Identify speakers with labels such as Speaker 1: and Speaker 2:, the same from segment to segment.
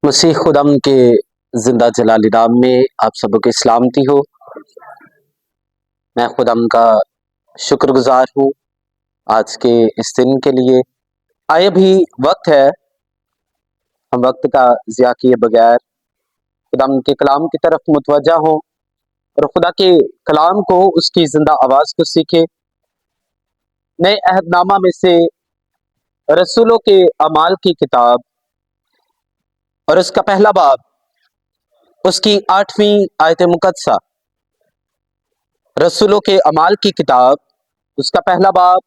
Speaker 1: मसीह खुदम के जिंदा जलाली नाम में आप सबों की सलामती हो। मैं खुदम का शुक्रगुजार हूँ आज के इस दिन के लिए। आए भी वक्त है, हम वक्त का ज़िया किए बगैर खुदम के कलाम की तरफ मुतवज्जा हो और खुदा के कलाम को, उसकी जिंदा आवाज़ को सीखे। नए अहदनामा में से रसूलों के अमाल की किताब और उसका पहला बाब, उसकी 8वीं आयत मुकद्दसा। रसूलों के अमाल की किताब, उसका पहला बाब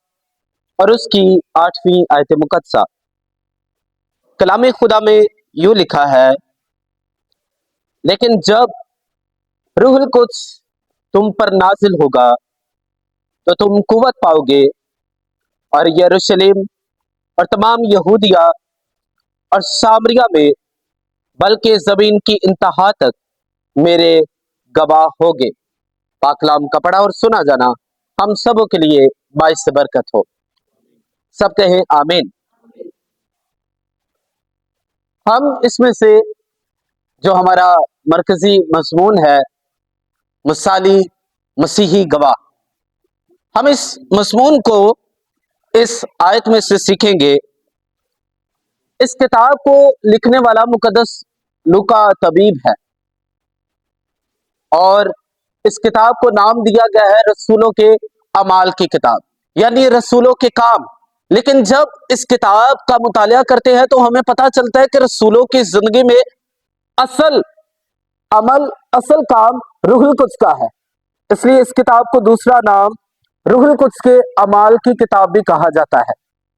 Speaker 1: और उसकी 8वीं आयत मुकद्दसा। कलाम खुदा में यूं लिखा है, लेकिन जब रूहुल कुद्स तुम पर नाजिल होगा तो तुम कुव्वत पाओगे और यरूशलेम और तमाम यहूदिया और सामरिया में, बल्कि जमीन की इंतहा तक मेरे गवाह होगे। पाकलाम का पढ़ा और सुना जाना हम सबों के लिए बाइस बरकत हो। सब कहें आमीन। हम इसमें से जो हमारा मरकजी मजमून है, मुसाली मसीही गवाह, हम इस मजमून को इस आयत में से सीखेंगे। इस किताब को लिखने वाला मुकद्दस लूका तबीब है और इस किताब को नाम दिया गया है रसूलों के अमाल की किताब, यानी रसूलों के काम। लेकिन जब इस किताब का मुतालिया करते हैं तो हमें पता चलता है कि रसूलों की जिंदगी में असल अमल, असल काम रूहुल कुद्स का है। इसलिए इस किताब को दूसरा नाम रूहुल कुद्स के अमाल की किताब भी कहा जाता है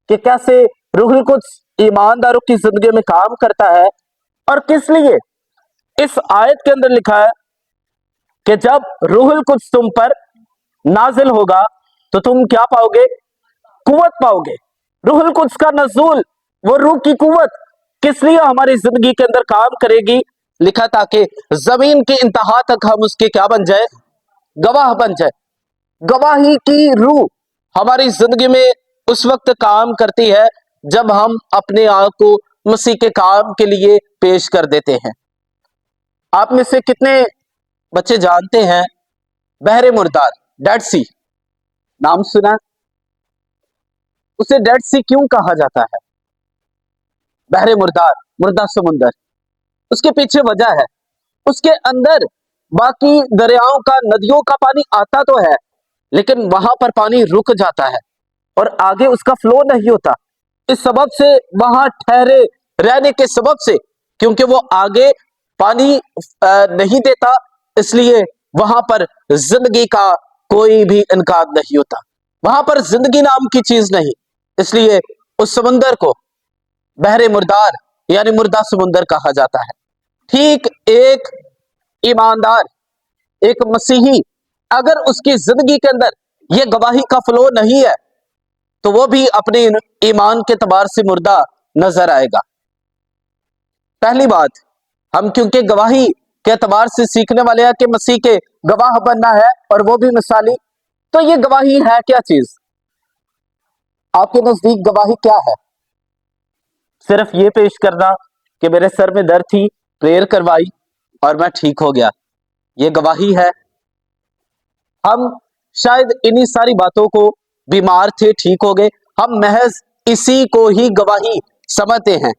Speaker 1: कि कैसे रूहुल कुद्स ईमानदारों की जिंदगी में काम करता है और किस लिए। इस आयत के अंदर लिखा है कि जब रूहुल कुद्स तुम पर नाजिल होगा तो तुम क्या पाओगे? कुव्वत पाओगे। रूहुल कुद्स का नज़ूल, वो रूह की कुव्वत किस लिए हमारी जिंदगी के अंदर काम करेगी? लिखा ताकि जमीन की इंतहा तक हम उसके क्या बन जाए? गवाह बन जाए। गवाही की रूह हमारी जिंदगी में उस वक्त काम करती है जब हम अपने आप को मसीह के काम के लिए पेश कर देते हैं। आप में से कितने बच्चे जानते हैं बहरे मुर्दार, डेड सी नाम सुना? उसे डेड सी क्यों कहा जाता है? बहरे मुर्दार, मुर्दा समुंदर। उसके पीछे वजह है, उसके अंदर बाकी दरियाओं का, नदियों का पानी आता तो है, लेकिन वहां पर पानी रुक जाता है और आगे उसका फ्लो नहीं होता। इस सबब से, वहां ठहरे रहने के सबब से, क्योंकि वो आगे पानी नहीं देता, इसलिए वहां पर जिंदगी का कोई भी इनकार नहीं होता। वहां पर जिंदगी नाम की चीज नहीं, इसलिए उस समुंदर को बहरे मुर्दार यानी मुर्दा समुंदर कहा जाता है। ठीक एक ईमानदार, एक मसीही, अगर उसकी जिंदगी के अंदर यह गवाही का फ्लो नहीं है तो वो भी अपने ईमान के तबार से मुर्दा नजर आएगा। पहली बात, हम क्योंकि गवाही के एतबार से सीखने वाले हैं कि मसीह के गवाह बनना है और वो भी मिसाली, तो ये गवाही है क्या चीज? आपके नजदीक गवाही क्या है? सिर्फ ये पेश करना कि मेरे सर में दर्द थी, प्रेयर करवाई और मैं ठीक हो गया, ये गवाही है? हम शायद इन्हीं सारी बातों को, बीमार थे ठीक हो गए, हम महज इसी को ही गवाही समझते हैं।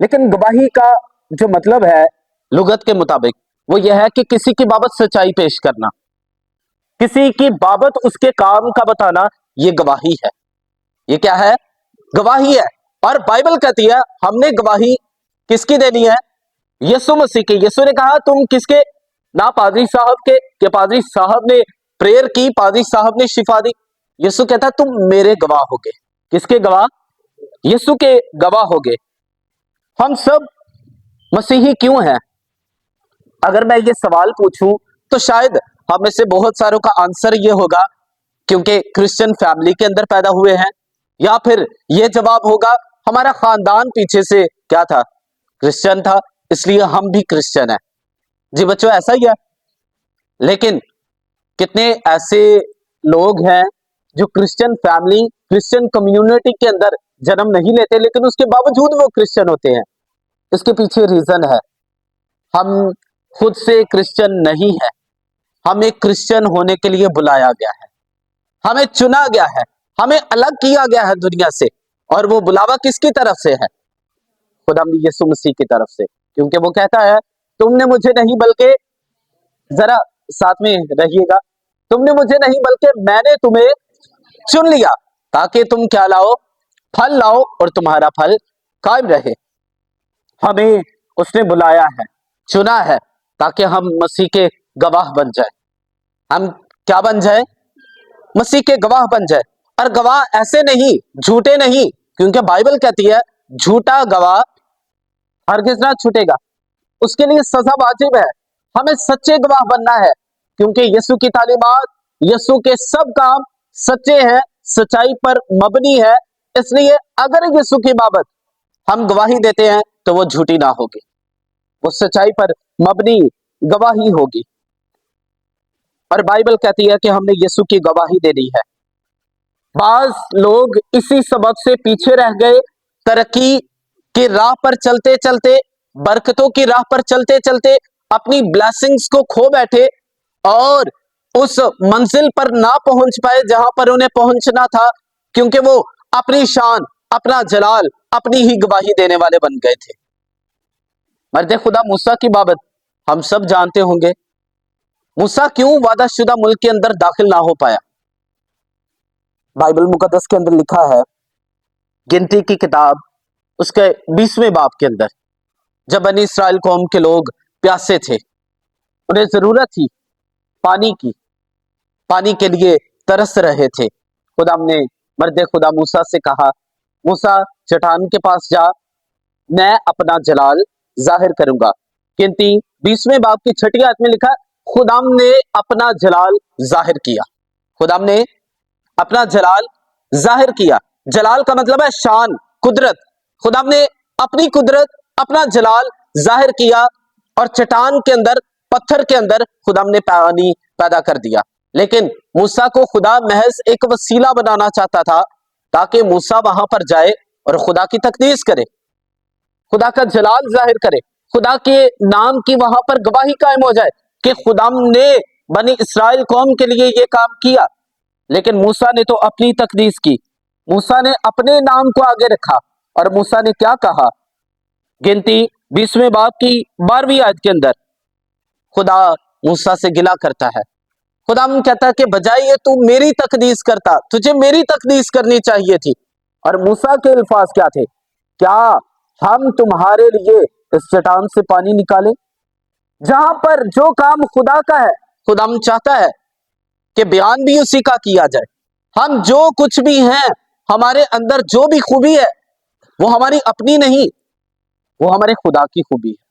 Speaker 1: लेकिन गवाही का जो मतलब है लुगत के मुताबिक, वो यह है कि किसी की बाबत सच्चाई पेश करना, किसी की बाबत उसके काम का बताना, ये गवाही है। ये क्या है? गवाही है। और बाइबल कहती है हमने गवाही किसकी देनी है? यीशु मसीह की। यीशु ने कहा तुम किसके? ना पादरी साहब के, कि पादरी साहब ने प्रेयर की, पादरी साहब ने शिफा दी। यीशु कहता तुम मेरे गवाह होगे। किसके गवाह? यीशु के गवाह होगे। हम सब मसीही क्यों हैं? अगर मैं ये सवाल पूछूं तो शायद हम में से बहुत सारों का आंसर ये होगा क्योंकि क्रिश्चियन फैमिली के अंदर पैदा हुए हैं, या फिर ये जवाब होगा हमारा खानदान पीछे से क्या था? क्रिश्चियन था, इसलिए हम भी क्रिश्चियन हैं। जी बच्चों, ऐसा ही है। लेकिन कितने ऐसे लोग हैं जो क्रिश्चियन फैमिली, क्रिश्चियन कम्युनिटी के अंदर जन्म नहीं लेते, लेकिन उसके बावजूद वो क्रिश्चियन होते हैं। इसके पीछे रीजन है, हम खुद से क्रिश्चियन नहीं है, हमें क्रिश्चियन होने के लिए बुलाया गया है, हमें चुना गया है, हमें अलग किया गया है दुनिया से। और वो बुलावा किसकी तरफ से है? खुदा यीशु मसीह की तरफ से। क्योंकि वो कहता है, तुमने मुझे नहीं बल्कि, जरा साथ में रहिएगा, तुमने मुझे नहीं बल्कि मैंने तुम्हें चुन लिया ताकि तुम क्या लाओ? फल लाओ, और तुम्हारा फल कायम रहे। हमें उसने बुलाया है, चुना है, ताकि हम मसीह के गवाह बन जाए। हम क्या बन जाए? मसीह के गवाह बन जाए। और गवाह ऐसे नहीं, झूठे नहीं, क्योंकि बाइबल कहती है झूठा गवाह हरगिज ना छूटेगा, उसके लिए सजा वाजिब है। हमें सच्चे गवाह बनना है, क्योंकि यीशु की तालीमात, यीशु के सब काम सच्चे हैं, सच्चाई पर मबनी है। इसलिए अगर यीशु की बाबत हम गवाही देते हैं तो वो झूठी ना होगी, वो सच्चाई पर मबनी गवाही होगी। और बाइबल कहती है कि हमने यीशु की गवाही देनी है। बाज लोग इसी सबक से पीछे रह गए, तरक्की की राह पर चलते चलते, बरकतों की राह पर चलते चलते अपनी ब्लेसिंग्स को खो बैठे और उस मंजिल पर ना पहुंच पाए जहां पर उन्हें पहुंचना था, क्योंकि वो अपनी शान, अपना जलाल, अपनी ही गवाही देने वाले बन गए थे। मर्द खुदा मूसा की बाबत हम सब जानते होंगे। मूसा क्यों वादाशुदा मुल्क के अंदर दाखिल ना हो पाया? बाइबल मुकद्दस के अंदर लिखा है, गिनती की किताब उसके 20वें बाब के अंदर, जब बनी इस्राएल कौम के लोग प्यासे थे, उन्हें जरूरत थी पानी की, पानी के लिए तरस रहे थे। खुदा ने मर्द खुदा मूसा से कहा, मूसा चट्टान के पास जा, मैं अपना जलाल जाहिर करूंगा। गिनती 20वें बाब की 6ठी आयत में लिखा, खुदाम ने अपना जलाल जाहिर किया। खुदाम ने अपना जलाल जाहिर किया। जलाल का मतलब है शान, कुदरत। खुदाम ने अपनी कुदरत, अपना जलाल जाहिर किया, और चट्टान के अंदर, पत्थर के अंदर खुदाम ने पानी पैदा कर दिया। लेकिन मूसा को खुदा महज एक वसीला बनाना चाहता था, ताकि मूसा वहां पर जाए और खुदा की तकदीस करे, खुदा का जलाल जाहिर करे, खुदा के नाम की वहां पर गवाही कायम हो जाए कि खुदाम ने बनी इस्राएल कौम के लिए ये काम किया। लेकिन मूसा ने तो अपनी तकदीस की, मूसा ने अपने नाम को आगे रखा। और मूसा ने क्या कहा? गिनती 20वें बाब की 12वीं आयत के अंदर खुदा मूसा से गिला करता है। खुदा कहता है कि बजाय ये तू मेरी तकदीस करता, तुझे मेरी तकदीस करनी चाहिए थी। और मूसा के अल्फाज क्या थे? क्या हम तुम्हारे लिए इस चट्टान से पानी निकाले? जहां पर जो काम खुदा का है, खुदा चाहता है कि बयान भी उसी का किया जाए। हम जो कुछ भी हैं, हमारे अंदर जो भी खूबी है, वो हमारी अपनी नहीं, वो हमारे खुदा की खूबी है।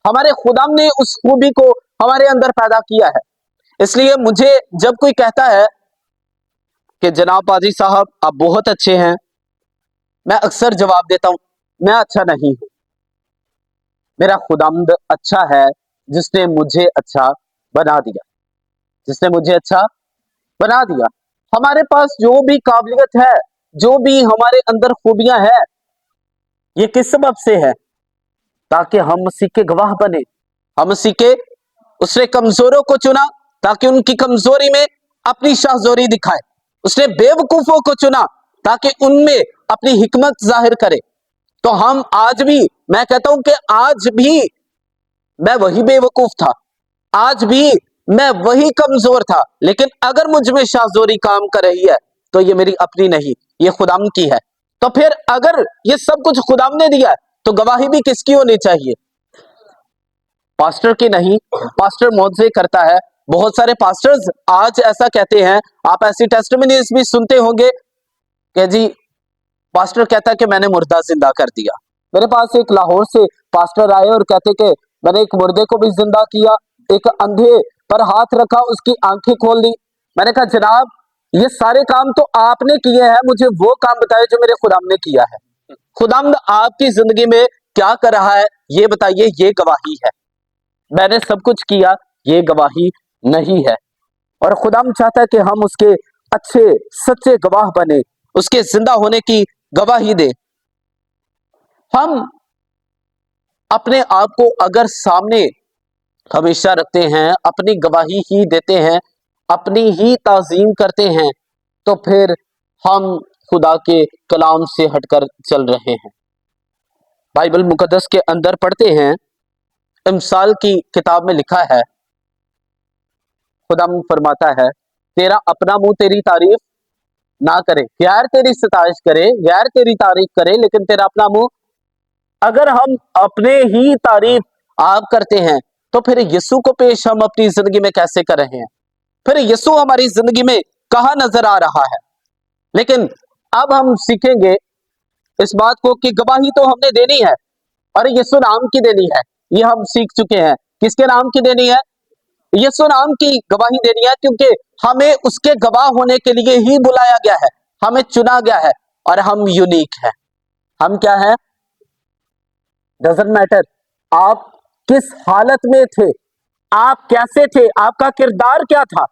Speaker 1: हमारे खुदा ने उस खूबी को हमारे अंदर पैदा किया है। इसलिए मुझे जब कोई कहता है कि जनाब पाजी साहब आप बहुत अच्छे हैं, मैं अक्सर जवाब देता हूं, मैं अच्छा नहीं हूं, मेरा खुदामद अच्छा है जिसने मुझे अच्छा बना दिया, जिसने मुझे अच्छा बना दिया। हमारे पास जो भी काबिलियत है, जो भी हमारे अंदर खूबियां हैं, ये किस सबब से है? ताकि हम मसीह के गवाह बने। हम मसीह के, उसने कमजोरों को चुना ताकि उनकी कमजोरी में अपनी शाहजोरी दिखाए। उसने बेवकूफों को चुना ताकि उनमें अपनी हिकमत जाहिर करे। तो हम आज भी, मैं कहता हूं कि आज भी मैं वही बेवकूफ था, आज भी मैं वही कमजोर था, लेकिन अगर मुझ में शाहजोरी काम कर रही है तो ये मेरी अपनी नहीं, ये खुदाम की है। तो फिर अगर ये सब कुछ खुदाम ने दिया है तो गवाही भी किसकी होनी चाहिए? पास्टर की नहीं। पास्टर मौत से करता है। बहुत सारे पास्टर्स आज ऐसा कहते हैं, आप ऐसी टेस्टिमनीज भी सुनते होंगे कि जी पास्टर कहता है कि मैंने मुर्दा जिंदा कर दिया। मेरे पास एक लाहौर से पास्टर आए और कहते कि मैंने एक मुर्दे को भी जिंदा किया, एक अंधे पर हाथ रखा, उसकी आंखें खोल दी। मैंने कहा जनाब ये सारे काम तो आपने किए हैं, मुझे वो काम बताए जो मेरे खुदाम ने किया है। खुदाम आपकी जिंदगी में क्या कर रहा है ये बताइए, ये गवाही है। मैंने सब कुछ किया, ये गवाही नहीं है। और खुदाम चाहता है कि हम उसके अच्छे सच्चे गवाह बने, उसके जिंदा होने की गवाही दे। हम अपने आप को अगर सामने हमेशा रखते हैं, अपनी गवाही ही देते हैं, अपनी ही ताजीम करते हैं, तो फिर हम खुदा के कलाम से हटकर चल रहे हैं। बाइबल मुकद्दस के अंदर पढ़ते हैं, इमसाल की किताब में लिखा है, खुदा फरमाता है, तेरा अपना मुंह तेरी तारीफ ना करे, गैर तेरी सताइश करे, गैर तेरी तारीफ करे, लेकिन तेरा अपना मुंह, अगर हम अपने ही तारीफ आप करते हैं तो फिर यीशु को पेश हम अपनी जिंदगी में कैसे कर रहे हैं? फिर यीशु हमारी जिंदगी में कहां नजर आ रहा है? लेकिन अब हम सीखेंगे इस बात को कि गवाही तो हमने देनी है और यीशु नाम की देनी है। ये हम सीख चुके हैं। किसके नाम की देनी है? यीशु नाम की गवाही देनी है, क्योंकि हमें उसके गवाह होने के लिए ही बुलाया गया है, हमें चुना गया है और हम यूनिक हैं। हम क्या है? डजंट मैटर आप किस हालत में थे, आप कैसे थे, आपका किरदार क्या था,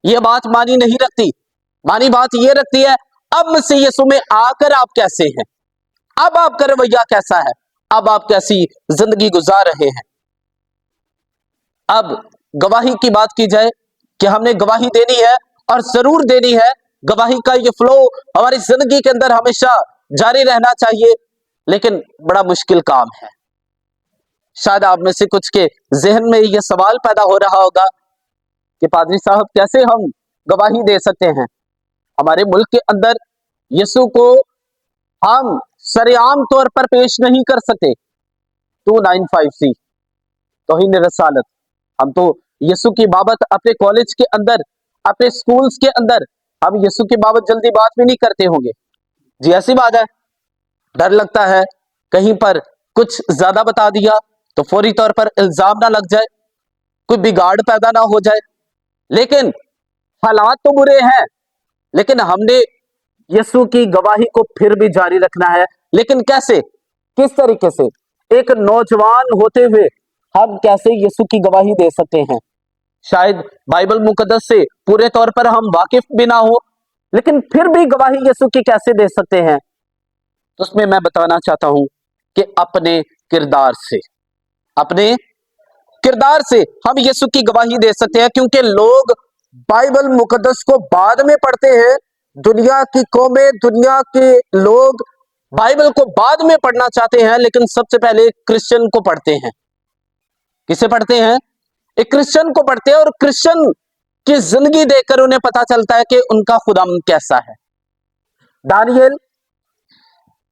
Speaker 1: यह बात मानी नहीं रखती। मानी बात यह रखती है अब मसीह यीशु में आकर आप कैसे हैं, अब आपका रवैया कैसा है, अब आप कैसी जिंदगी गुजार रहे हैं। अब गवाही की बात की जाए कि हमने गवाही देनी है और जरूर देनी है। गवाही का ये फ्लो हमारी जिंदगी के अंदर हमेशा जारी रहना चाहिए, लेकिन बड़ा मुश्किल काम है। शायद आप में से कुछ के जहन में यह सवाल पैदा हो रहा होगा कि पादरी साहब कैसे हम गवाही दे सकते हैं? हमारे मुल्क के अंदर यीशु को हम सरेआम तौर पर पेश नहीं कर सकते। 295C तौहीन रसालत, हम तो यीशु की बाबत अपने कॉलेज के अंदर, अपने स्कूल्स के अंदर हम यीशु की बाबत जल्दी बात भी नहीं करते होंगे। जी ऐसी बात है। डर लगता है कहीं पर कुछ ज्यादा बता दिया तो फौरी तौर पर इल्जाम ना लग जाए, कोई बिगाड़ पैदा ना हो जाए। लेकिन हालात तो बुरे हैं, लेकिन हमने यीशु की गवाही को फिर भी जारी रखना है। लेकिन कैसे, किस तरीके से? एक नौजवान होते हुए हम कैसे यीशु की गवाही दे सकते हैं? शायद बाइबल मुकद्दस से पूरे तौर पर हम वाकिफ भी ना हो, लेकिन फिर भी गवाही यीशु की कैसे दे सकते हैं? तो उसमें मैं बताना चाहता हूं कि अपने किरदार से, अपने किरदार से हम यीशु की गवाही दे सकते हैं। क्योंकि लोग बाइबल मुकद्दस को बाद में पढ़ते हैं, दुनिया की कौमें, दुनिया के लोग बाइबल को बाद में पढ़ना चाहते हैं, लेकिन सबसे पहले क्रिश्चियन को पढ़ते हैं। किसे पढ़ते हैं? एक क्रिश्चियन को पढ़ते हैं, और क्रिश्चियन की जिंदगी देखकर उन्हें पता चलता है कि उनका खुदा कैसा है। दानियेल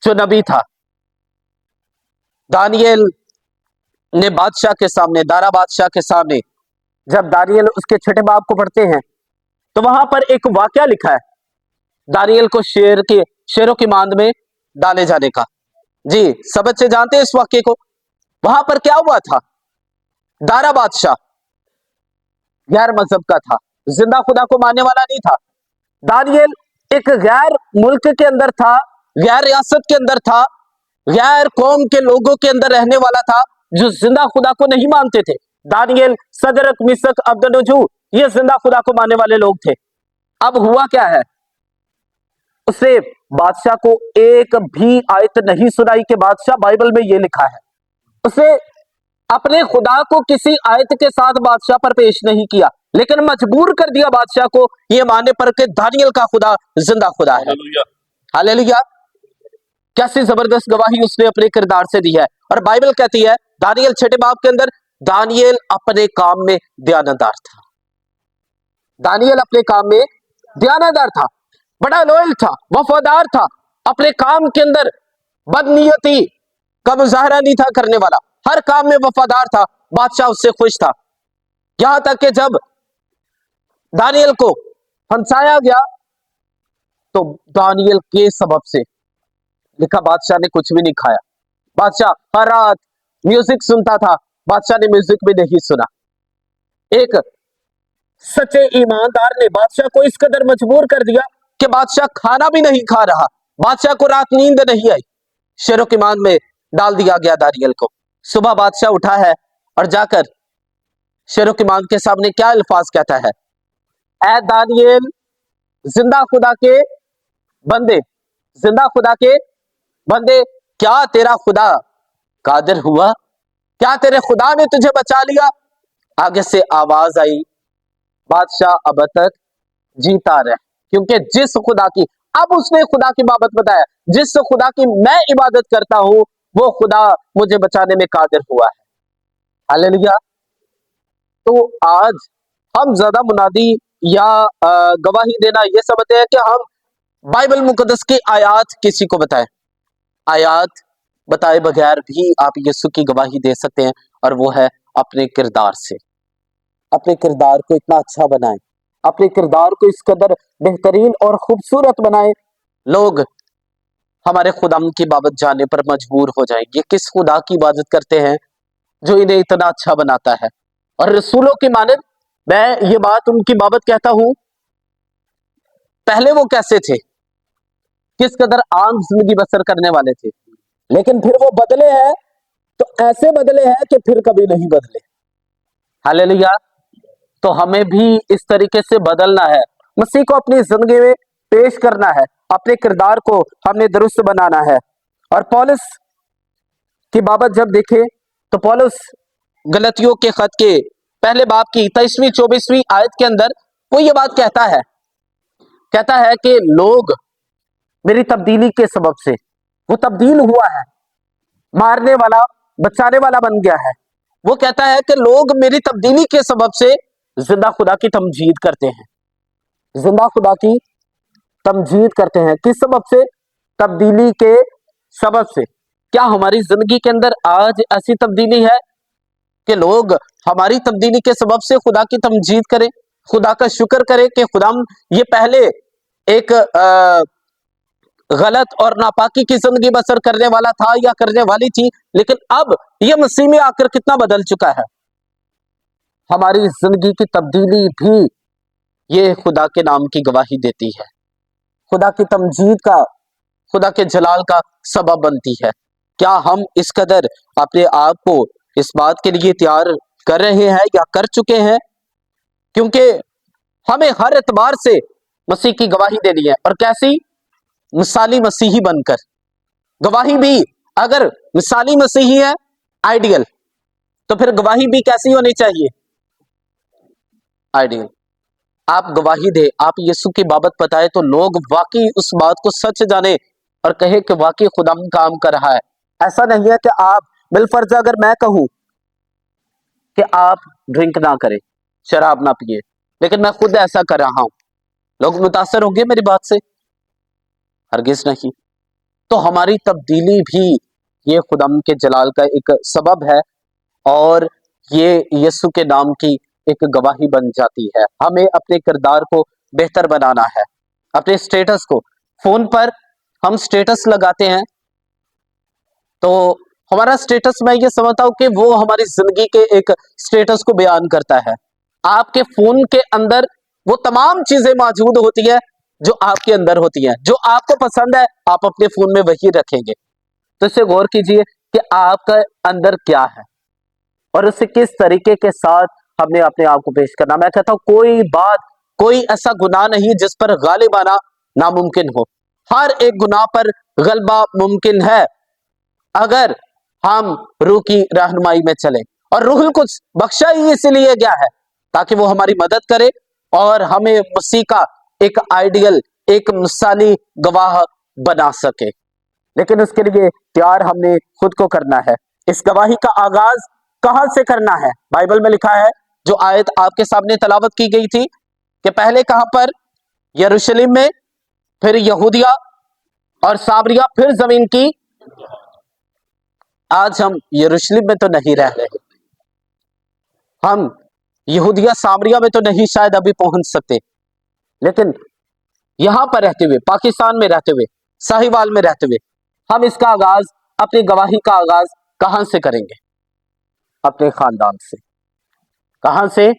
Speaker 1: जो नबी था, दानियेल ने बादशाह के सामने, दारा बादशाह के सामने, जब दानियेल उसके छठे बाब को पढ़ते हैं तो वहां पर एक वाकया लिखा है दानियेल को शेरों की मांद में डाले जाने का। जी सब बच्चे जानते हैं इस वाक्य को। वहां पर क्या हुआ था? दारा बादशाह गैर मजहब का था, जिंदा खुदा को मानने वाला नहीं था। दानियेल एक गैर मुल्क के अंदर था, गैर रियासत के अंदर था, गैर कौम के लोगों के अंदर रहने वाला था, जो जिंदा खुदा को नहीं मानते थे। दानियेल, सदरक, मिसक, अब्दनजू, ये जिंदा खुदा को मानने वाले लोग थे। अब हुआ क्या है? उसे बादशाह को एक भी आयत नहीं सुनाई कि बादशाह, बाइबल में ये लिखा है। उसे अपने खुदा को किसी आयत के साथ बादशाह पर पेश नहीं किया, लेकिन मजबूर कर दिया बादशाह को यह मानने पर कि दानियेल का खुदा जिंदा खुदा है। हालेलुया। कैसी जबरदस्त गवाही उसने अपने किरदार से दी है। और बाइबल कहती है दानियेल छठे बाब के अंदर, दानियेल अपने काम में दयानतदार था। दानियेल अपने काम में दयानतदार था, बड़ा लॉयल था, वफादार था, अपने काम के अंदर बदनीयती का मुजाहरा नहीं था करने वाला, हर काम में वफादार था। बादशाह उससे खुश था। यहां तक कि जब दानियेल को फंसाया गया तो दानियेल के सबब से, लिखा बादशाह ने कुछ भी नहीं खाया। बादशाह हर रात म्यूजिक सुनता था, बादशाह ने म्यूजिक भी नहीं सुना। एक सच्चे ईमानदार ने बादशाह को इस कदर मजबूर कर दिया कि बादशाह खाना भी नहीं खा रहा, बादशाह को रात नींद नहीं आई, शेरों की मांद में डाल दिया गया दानियेल को। सुबह बादशाह उठा है और जाकर शेरों की मांद के सामने क्या अल्फाज कहता है? ऐ दानियेल, जिंदा खुदा के बंदे, जिंदा खुदा के बंदे, क्या तेरा खुदा कादिर हुआ क्या तेरे खुदा ने तुझे बचा लिया? आगे से आवाज आई, बादशाह अब तक जीता रहे, क्योंकि जिस खुदा की, अब उसने खुदा की बाबत बताया, जिस खुदा की मैं इबादत करता हूं वो खुदा मुझे बचाने में कादिर हुआ है। हालेलुया। तो आज हम ज्यादा मुनादी या गवाही देना ये समझते हैं कि हम बाइबल मुकद्दस की आयत किसी को बताएं। आयत बताए बगैर भी आप यीशु की गवाही दे सकते हैं, और वो है अपने किरदार से। अपने किरदार को इतना अच्छा बनाएं, अपने किरदार को इस कदर बेहतरीन और खूबसूरत बनाएं, लोग हमारे खुदाम की बाबत जानने पर मजबूर हो जाएंगे। किस खुदा की इबादत करते हैं जो इन्हें इतना अच्छा बनाता है। और रसूलों की मानद मैं ये बात उनकी बाबत कहता हूं, पहले वो कैसे थे, किस कदर आम जिंदगी बसर करने वाले थे, लेकिन फिर वो बदले हैं, तो ऐसे बदले हैं कि फिर कभी नहीं बदले। हालेलुया। तो हमें भी इस तरीके से बदलना है, मसीह को अपनी जिंदगी में पेश करना है, अपने किरदार को हमने दुरुस्त बनाना है। और पौलुस की बाबत जब देखें तो पौलुस गलतियों के खत के पहले बाब की 23वीं-24वीं आयत के अंदर वो ये बात कहता है कि लोग मेरी तब्दीली के सबब से, वो तब्दील हुआ है, मारने वाला बचाने वाला बन गया है। वो कहता है कि लोग मेरी तब्दीली के सबब से जिंदा खुदा की तमजीद करते हैं, जिंदा खुदा की तमजीद करते हैं। किस सबब से? तब्दीली के सबब से। क्या हमारी जिंदगी के अंदर आज ऐसी तब्दीली है कि लोग हमारी तब्दीली के सबब से खुदा की तमजीद करें, खुदा का शुक्र करें कि खुदा ये पहले एक गलत और नापाकी की जिंदगी बसर करने वाला था या करने वाली थी, लेकिन अब ये मसीह में आकर कितना बदल चुका है। हमारी जिंदगी की तब्दीली भी ये खुदा के नाम की गवाही देती है, खुदा की तमजीद का, खुदा के जलाल का सबब बनती है। क्या हम इस कदर अपने आप को इस बात के लिए तैयार कर रहे हैं या कर चुके हैं? क्योंकि हमें हर एतबार से मसीह की गवाही देनी है। और कैसी? मिसाली मसीही बनकर। गवाही भी अगर मिसाली मसीही है, आइडियल, तो फिर गवाही भी कैसी होनी चाहिए? आइडियल। आप गवाही दे, आप यीशु की बाबत बताए तो लोग वाकई उस बात को सच जाने और कहे कि वाकई खुदा काम कर रहा है। ऐसा नहीं है कि आप बिलफर्ज अगर मैं कहूं कि आप ड्रिंक ना करें, शराब ना पिए, लेकिन मैं खुद ऐसा कर रहा हूं, लोग मुतासर होंगे मेरी बात से? हरगिज नहीं। तो हमारी तब्दीली भी ये खुदाम के जलाल का एक सबब है, और ये यीशु के नाम की एक गवाही बन जाती है। हमें अपने किरदार को बेहतर बनाना है, अपने स्टेटस को। फोन पर हम स्टेटस लगाते हैं, तो हमारा स्टेटस, मैं ये समझता हूं कि वो हमारी जिंदगी के एक स्टेटस को बयान करता है। आपके फोन के अंदर वो तमाम चीजें मौजूद होती है जो आपके अंदर होती हैं, जो आपको पसंद है आप अपने फोन में वही रखेंगे। तो इसे गौर कीजिए कि आपका अंदर क्या है और उसे किस तरीके के साथ हमने अपने आप को पेश करना। मैं कहता हूं कोई बात, कोई ऐसा गुनाह नहीं जिस पर गालिब आना नामुमकिन हो। हर एक गुनाह पर गलबा मुमकिन है अगर हम रूह की रहनुमाई में चले। और रूहुल कुछ बख्शा ही इसलिए गया है ताकि वो हमारी मदद करे और हमें मसीह का एक आइडियल, एक मिसाली गवाह बना सके। लेकिन उसके लिए तैयार हमने खुद को करना है। इस गवाही का आगाज कहां से करना है? बाइबल में लिखा है, जो आयत आपके सामने तलावत की गई थी, कि पहले कहां पर? यरूशलेम में, फिर यहूदिया और सामरिया, फिर जमीन की। आज हम यरूशलेम में तो नहीं रह रहे, हम यहूदिया सामरिया में तो नहीं शायद अभी पहुंच सकते, लेकिन यहां पर रहते हुए, पाकिस्तान में रहते हुए, साहिवाल में रहते हुए, हम इसका आगाज, अपनी गवाही का आगाज कहां से करेंगे? अपने खानदान से। कहां से?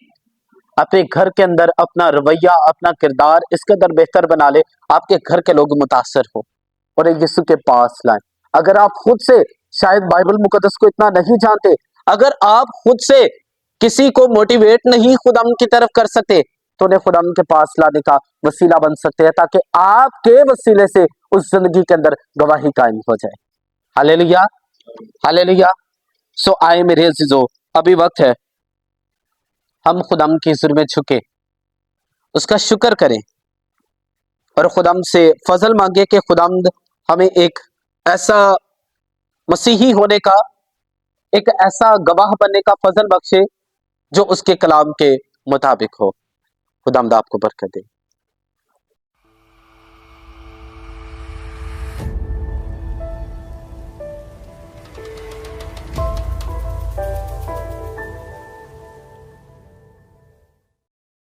Speaker 1: अपने घर के अंदर अपना रवैया, अपना किरदार इस कदर बेहतर बना ले, आपके घर के लोग मुतासर हो और यीशु के पास लाएं। अगर आप खुद से शायद बाइबल मुकद्दस को इतना नहीं जानते, अगर आप खुद से किसी को मोटिवेट नहीं खुदाम की तरफ कर सकते, तो उन्हें खुदाम के पास लाने का वसीला बन सकते हैं, ताकि आपके वसीले से उस जिंदगी के अंदर गवाही कायम हो जाए। Hallelujah, hallelujah. सो आए मेरे अजीजों, अभी वक्त है हम खुदाम की हुज़ूर में झुके, उसका शुक्र करें और खुदाम से फजल मांगे कि खुदाम हमें एक ऐसा मसीही होने का, एक ऐसा गवाह बनने का फजल बख्शे जो उसके कलाम के मुताबिक हो। खुदाम आपको बरकत दे।